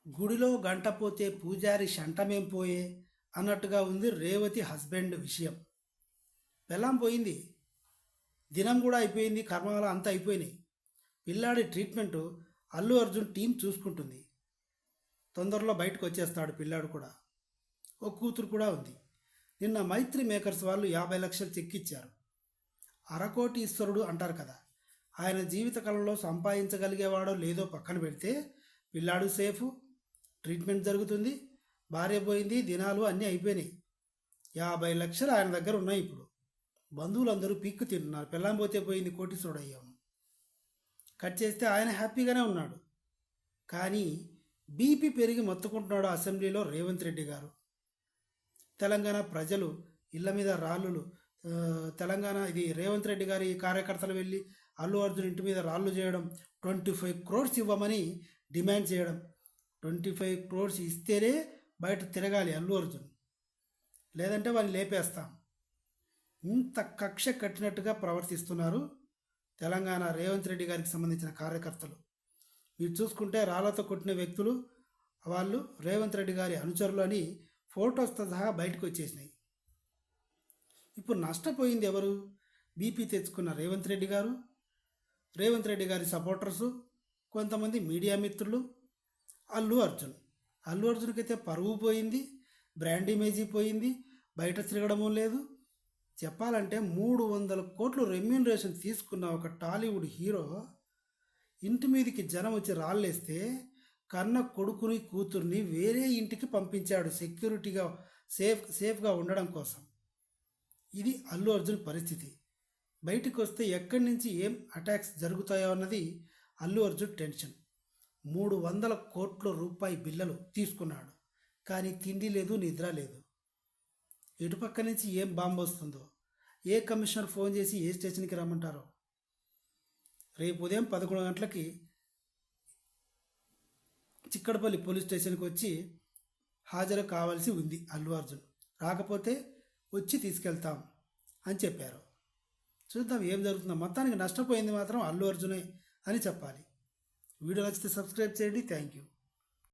గుడిలో గంట పోతే పూజారి శంటమేం పోయే అన్నట్టుగా ఉంది రేవతి హస్బెండ్ విషయం. పెళ్ళాం పోయింది, దినం కూడా అయిపోయింది, కర్మకాలం అంతా అయిపోయినాయి. పిల్లాడి ట్రీట్మెంటు అల్లు అర్జున్ టీం చూసుకుంటుంది. తొందరలో బయటకు వచ్చేస్తాడు పిల్లాడు కూడా. ఓ కూతురు కూడా ఉంది. నిన్న మైత్రి మేకర్స్ వాళ్ళు 50 లక్షలు చెక్ ఇచ్చారు. అరకోటీశ్వరుడు అంటారు కదా, ఆయన జీవితకాలంలో సంపాదించగలిగేవాడో లేదో పక్కన పెడితే పిల్లాడు సేఫ్, ట్రీట్మెంట్ జరుగుతుంది, భార్య పోయింది, దినాలు అన్నీ అయిపోయినాయి. 50 లక్షలు ఆయన దగ్గర ఉన్నాయి. ఇప్పుడు బంధువులందరూ పీక్కు తింటున్నారు. పెళ్ళాం పోతే పోయింది, కోటీశ్వరుడు అయ్యాము. కట్ చేస్తే ఆయన హ్యాపీగానే ఉన్నాడు. కానీ బీపీ పెరిగి మొత్తుకుంటున్నాడు అసెంబ్లీలో రేవంత్ రెడ్డి గారు. తెలంగాణ ప్రజలు ఇళ్ల మీద రాళ్ళులు, తెలంగాణ ఇది రేవంత్ రెడ్డి గారి కార్యకర్తలు వెళ్ళి అల్లు అర్జున్ ఇంటి మీద రాళ్ళు చేయడం, 25 crores ఇవ్వమని డిమాండ్ చేయడం. 25 crores ఇస్తేనే బయట తిరగాలి అల్లు అర్జున్, లేదంటే వాళ్ళు లేపేస్తాం. ఇంత కక్ష కట్టినట్టుగా ప్రవర్తిస్తున్నారు తెలంగాణ రేవంత్ రెడ్డి గారికి సంబంధించిన కార్యకర్తలు. మీరు చూసుకుంటే రాళ్లతో కొట్టిన వ్యక్తులు వాళ్ళు రేవంత్ రెడ్డి గారి అనుచరులు అని ఫోటోస్తో సహా బయటకు వచ్చేసినాయి. ఇప్పుడు నష్టపోయింది ఎవరు? బీపీ తెచ్చుకున్న రేవంత్ రెడ్డి గారు, రేవంత్ రెడ్డి గారి సపోర్టర్సు, కొంతమంది మీడియా మిత్రులు, అల్లు అర్జున్. అల్లు అర్జున్కి అయితే పరువు పోయింది, బ్రాండ్ ఇమేజీ పోయింది, బయట తిరగడము లేదు. చెప్పాలంటే 300 కోట్లు రెమ్యూనరేషన్ తీసుకున్న ఒక టాలీవుడ్ హీరో ఇంటి మీదకి జనం వచ్చి రాళ్ళేస్తే కన్న కొడుకుని కూతుర్ని వేరే ఇంటికి పంపించాడు సెక్యూరిటీగా, సేఫ్గా ఉండడం కోసం. ఇది అల్లు అర్జున్ పరిస్థితి. బయటికి వస్తే ఎక్కడి నుంచి ఏం అటాక్స్ జరుగుతాయో అన్నది అల్లు అర్జున్ టెన్షన్. 300 కోట్ల రూపాయి బిల్లలు తీసుకున్నాడు, కానీ తిండి లేదు, నిద్ర లేదు. ఎటుపక్క నుంచి ఏం బాంబు వస్తుందో, ఏ కమిషనర్ ఫోన్ చేసి ఏ స్టేషన్కి రమ్మంటారో. రేపు ఉదయం 11 గంటలకి చిక్కడపల్లి పోలీస్ స్టేషన్కి వచ్చి హాజరు కావాల్సి ఉంది అల్లు అర్జున్. రాకపోతే వచ్చి తీసుకెళ్తాం అని చెప్పారు. చూద్దాం ఏం జరుగుతుందో. మొత్తానికి నష్టపోయింది మాత్రం అల్లు అర్జునే అని చెప్పాలి. వీడియో నచ్చితే సబ్స్క్రైబ్ చేయండి. Thank you.